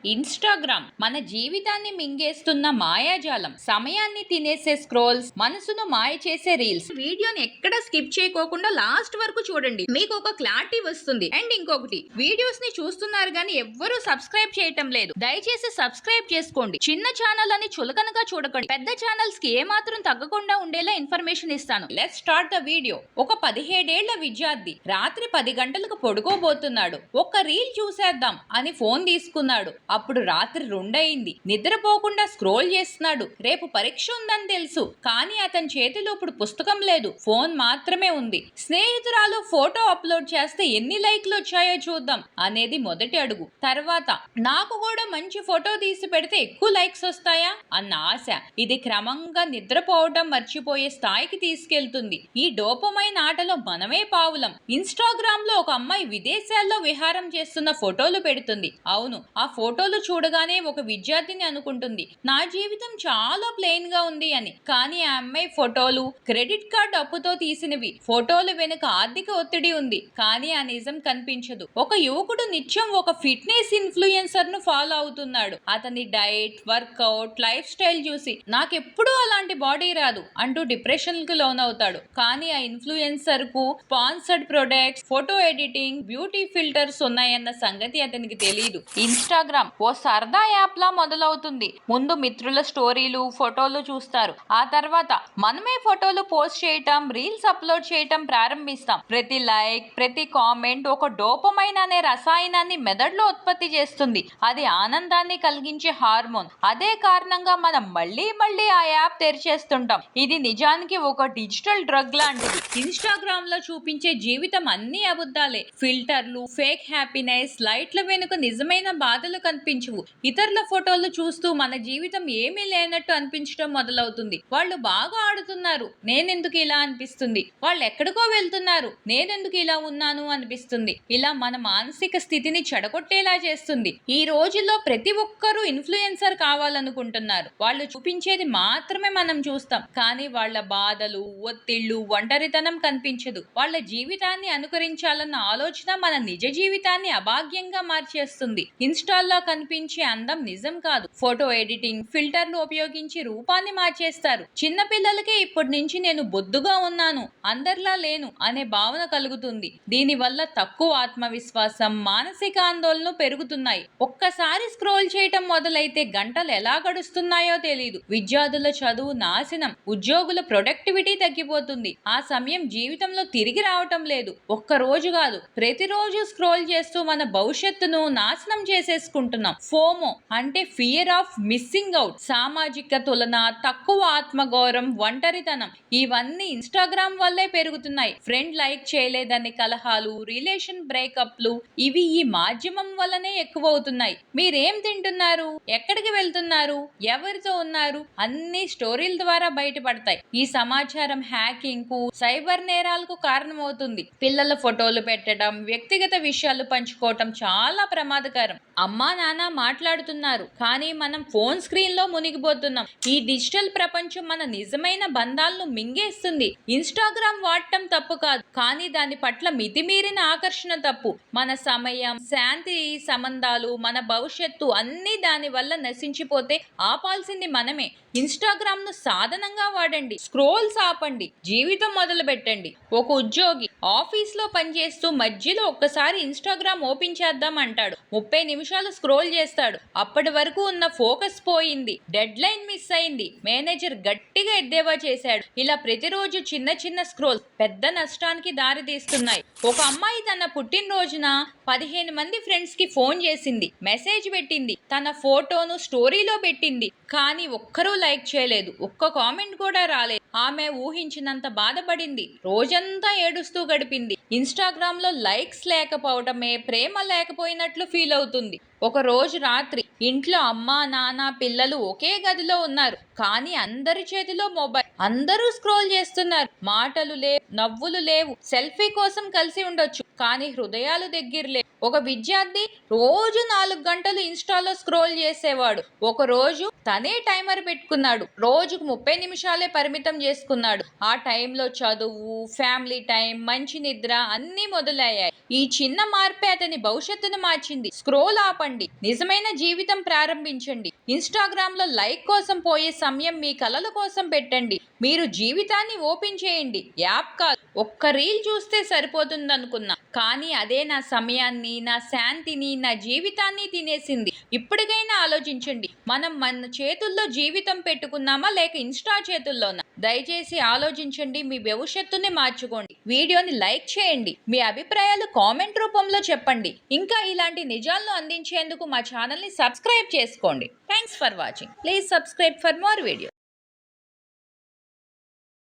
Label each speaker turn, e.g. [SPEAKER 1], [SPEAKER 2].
[SPEAKER 1] Instagram మన జీవితాన్ని మింగేస్తున్న మాయాజాలం. సమయాన్ని తినేసే స్క్రోల్స్, మనసును మాయ చేసే రీల్స్. వీడియోని ఎక్కడ స్కిప్ చేయకోకుండా లాస్ట్ వరకు చూడండి. మీకు ఒక క్లారిటీ వస్తుంది. అండ్ ఇంకొకటి, వీడియోస్ ని చూస్తున్నారు కానీ ఎవ్వరూ సబ్స్క్రైబ్ చేయటం లేదు. దయచేసి సబ్స్క్రైబ్ చేసుకోండి. చిన్న ఛానల్ అని చులకనగా చూడకండి. పెద్ద ఛానల్స్ కి ఏమాత్రం తగ్గకుండా ఉండేలా ఇన్ఫర్మేషన్ ఇస్తాను. Let's start the video. ఒక 17 ఏళ్ల విద్యార్థి రాత్రి 10 గంటలకు పడుకోబోతున్నాడు. ఒక్క రీల్ చూసేద్దాం అని ఫోన్ తీసుకున్నాడు. అప్పుడు రాత్రి 2 అయింది. నిద్రపోకుండా స్క్రోల్ చేస్తున్నాడు. రేపు పరీక్ష ఉందని తెలుసు, కానీ అతని చేతిలో ఇప్పుడు పుస్తకం లేదు, ఫోన్ మాత్రమే ఉంది. స్నేహితురాలు ఫోటో అప్లోడ్ చేస్తే ఎన్ని లైక్లు వచ్చాయో చూద్దాం అనేది మొదటి అడుగు. తర్వాత నాకు కూడా మంచి ఫోటో తీసి పెడితే ఎక్కువ లైక్స్ వస్తాయా అన్న ఆశ. ఇది క్రమంగా నిద్రపోవడం మర్చిపోయే స్థాయికి తీసుకెళ్తుంది. ఈ డోపమైన్ ఆటలో మనమే పావులం. ఇన్‌స్టాగ్రామ్ లో ఒక అమ్మాయి విదేశాల్లో విహారం చేస్తున్న ఫోటోలు పెడుతుంది. అవును, ఆ ఫోటోలు చూడగానే ఒక విద్యార్థిని అనుకుంటుంది, నా జీవితం చాలా ప్లెయిన్ గా ఉంది అని. కానీ ఆ అమ్మాయి ఫోటోలు క్రెడిట్ కార్డ్ అప్పుతో తీసినవి. ఫోటోలు వెనుక ఆర్థిక ఒత్తిడి ఉంది, కానీ ఆ నిజం కనిపించదు. ఒక యువకుడు నిత్యం ఒక ఫిట్నెస్ ఇన్ఫ్లుయెన్సర్ ను ఫాలో అవుతున్నాడు. అతని డైట్, వర్కౌట్, లైఫ్ స్టైల్ చూసి నాకెప్పుడూ అలాంటి బాడీ రాదు అంటూ డిప్రెషన్ కు లోనవుతాడు. కానీ ఆ ఇన్ఫ్లుయెన్సర్ కు sponsored products, photo editing, beauty filters ఉన్నాయన్న సంగతి అతనికి తెలియదు. ఇన్‌స్టాగ్రామ్ ఓ సరదా యాప్ లా మొదలవుతుంది. ముందు మిత్రుల స్టోరీలు, ఫోటోలు చూస్తారు. ఆ తర్వాత మనమే ఫోటోలు పోస్ట్ చేయటం, రీల్స్ అప్లోడ్ చేయటం ప్రారంభిస్తాం. ప్రతి లైక్, ప్రతి కామెంట్ ఒక డోపమైన్ అనే రసాయనాన్ని మెదడులో ఉత్పత్తి చేస్తుంది. అది ఆనందాన్ని కలిగించే హార్మోన్. అదే కారణంగా మనం మళ్ళీ మళ్ళీ ఆ యాప్ తెరిచేస్తుంటాం. ఇది నిజానికి ఒక డిజిటల్ డ్రగ్ లాంటిది. ఇన్‌స్టాగ్రామ్ లో చూపించే జీవితం అన్ని అబద్ధాలే. ఫిల్టర్లు, ఫేక్ హ్యాపీనెస్, లైట్ల వెనుక నిజమైన బాధలు కనిపించవు. ఇతరుల ఫోటోలు చూస్తూ మన జీవితం ఏమీ లేనట్టు అనిపించడం మొదలవుతుంది. వాళ్ళు బాగా ఆడుతున్నారు, నేనెందుకు ఇలా అనిపిస్తుంది. వాళ్ళు ఎక్కడికో వెళ్తున్నారు, నేనెందుకు ఇలా ఉన్నాను అనిపిస్తుంది. ఇలా మన మానసిక స్థితిని చెడగొట్టేలా చేస్తుంది. ఈ రోజుల్లో ప్రతి ఒక్కరూ ఇన్ఫ్లుయెన్సర్ కావాలనుకుంటున్నారు. వాళ్ళు చూపించేది మాత్రమే మనం చూస్తాం, కానీ వాళ్ళ బాధలు, ఒత్తిళ్లు, ఒంటరితనం కనిపించదు. వాళ్ళ జీవితాన్ని అనుకరించాలన్న ఆలోచన మన నిజ జీవితాన్ని అభాగ్యంగా మార్చేస్తుంది. ఇన్‌స్టాల్లో కనిపించే అందం నిజం కాదు. ఫోటో ఎడిటింగ్, ఫిల్టర్లు ఉపయోగించి రూపాన్ని మార్చేస్తారు. చిన్న పిల్లలకే ఇప్పటి నుంచి నేను బొద్దుగా ఉన్నాను, అందరిలా లేను అనే భావన కలుగుతుంది. దీనివల్ల తక్కువ ఆత్మవిశ్వాసం, మానసిక ఆందోళన పెరుగుతున్నాయి. ఒక్కసారి స్క్రోల్ చేయటం మొదలైతే గంటలు ఎలా గడుస్తున్నాయో తెలియదు. విద్యార్థుల చదువు నాశనం, ఉద్యోగుల ప్రొడక్టివిటీ తగ్గిపోతుంది. ఆ సమయం జీవితంలో తిరిగి రావటం లేదు. ఒక్క రోజు కాదు, ప్రతిరోజు స్క్రోల్ చేస్తూ మన భవిష్యత్తును నాశనం చేసేసుకుంటున్నాం. ఫోమో అంటే ఫియర్ ఆఫ్ మిస్సింగ్ అవుట్, సామాజిక తులన, తక్కువ ఆత్మగౌరవం, ఒంటరితనం, ఇవన్నీ ఇన్‌స్టాగ్రామ్ వల్లే పెరుగుతున్నాయి. ఫ్రెండ్ లైక్ చేయలేదని కలహాలు, రిలేషన్ బ్రేకప్లు, ఇవి ఈ మాధ్యమం వల్లనే ఎక్కువ అవుతున్నాయి. మీరేం తింటున్నారు, ఎక్కడికి వెళ్తున్నారు, ఎవరితో ఉన్నారు, అన్ని స్టోరీల ద్వారా బయటపడతాయి. ఈ సమాచారం హ్యాకింగ్ కు, సైబర్ నేరాలకు కారణమవుతుంది. పిల్లల ఫోటోలు పెట్టడం, వ్యక్తిగత విషయాలు పంచుకోవటం చాలా ప్రమాదకరం. అమ్మా నాన్న మాట్లాడుతున్నారు, కానీ మనం ఫోన్ స్క్రీన్ లో మునిగిపోతున్నాం. ఈ డిజిటల్ ప్రపంచం మన నిజమైన బంధాలను మింగేస్తుంది. ఇన్‌స్టాగ్రామ్ వాడటం తప్పు కాదు, కానీ దాని పట్ల మితిమీరిన ఆకర్షణ తప్పు. మన సమయం, శాంతి, సంబంధాలు, మన భవిష్యత్తు అన్నీ దాని వల్ల నశించిపోతే ఆపాల్సింది మనమే. ఇన్‌స్టాగ్రామ్ ను సాధనంగా వాడండి, స్క్రోల్స్ ఆపండి, జీవితం మొదలు పెట్టండి. ఒక ఉద్యోగి ఆఫీస్ లో పనిచేస్తూ మధ్యలో ఒక్కసారి ఇన్‌స్టాగ్రామ్ ఓపెన్ చేద్దాం అంటాడు. 30 నిమిషాలు స్క్రోల్ చేస్తాడు. అప్పటి వరకు ఉన్న ఫోకస్ పోయింది, డెడ్ లైన్ మిస్ అయింది, మేనేజర్ గట్టిగా ఎద్దేవా చేశాడు. ఇలా ప్రతిరోజు చిన్న చిన్న స్క్రోల్ పెద్ద నష్టానికి దారి తీస్తున్నాయి. ఒక అమ్మాయి తన పుట్టినరోజున 15 మంది ఫ్రెండ్స్ కి ఫోన్ చేసింది, మెసేజ్ పెట్టింది, తన ఫోటోను స్టోరీలో పెట్టింది, కానీ ఒక్కరూ లైక్ చేయలేదు, ఒక్క కామెంట్ కూడా రాలేదు. ఆమె ఊహించినంత బాధపడింది, రోజంతా ఏడుస్తూ గడిపింది. ఇన్‌స్టాగ్రామ్ లో లైక్స్ లేకపోవడమే ప్రేమ లేకపోయినట్లు ఫీల్ అవుతుంది. ఒక రోజు రాత్రి ఇంట్లో అమ్మ, నాన్న, పిల్లలు ఒకే గదిలో ఉన్నారు, కానీ అందరి చేతిలో మొబైల్. అందరూ స్క్రోల్ చేస్తున్నారు. మాటలు లేవు, నవ్వులు లేవు. సెల్ఫీ కోసం కలిసి ఉండొచ్చు, కానీ హృదయాలు దగ్గర లేవు. ఒక విద్యార్థి రోజు 4 గంటలు ఇన్స్టాలో స్క్రోల్ చేసేవాడు. ఒక రోజు తనే టైమర్ పెట్టుకున్నాడు. రోజుకు 30 నిమిషాలే పరిమితం చేసుకున్నాడు. ఆ టైంలో చదువు, ఫ్యామిలీ టైం, మంచి నిద్ర అన్నీ మొదలయ్యాయి. ఈ చిన్న మార్పే అతని భవిష్యత్తును మార్చింది. స్క్రోల్ ఆపండి, నిజమైన జీవితం ప్రారంభించండి. ఇన్స్టాగ్రామ్ లో లైక్ కోసం పోయే సమయం మీ కలల కోసం పెట్టండి. మీరు జీవితాన్ని ఓపెన్ చేయండి, యాప్ కాదు. ఒక్క రీల్ చూస్తే సరిపోతుందనుకున్నా, కానీ అదే నా సమయాన్ని, నా శాంతిని, నా జీవితాన్ని తినేసింది. ఇప్పటికైనా ఆలోచించండి, మనం మన చేతుల్లో జీవితం పెట్టుకున్నామా లేక ఇన్స్టా చేతుల్లోనా? దయచేసి ఆలోచించండి, మీ భవిష్యత్తుని మార్చుకోండి. వీడియోని లైక్ చేయండి, మీ అభిప్రాయాలు కామెంట్ రూపంలో చెప్పండి. ఇంకా ఇలాంటి నిజాలను అందించేందుకు మా ఛానల్ని సబ్స్క్రైబ్ చేసుకోండి. Thanks for watching. Please subscribe for more videos.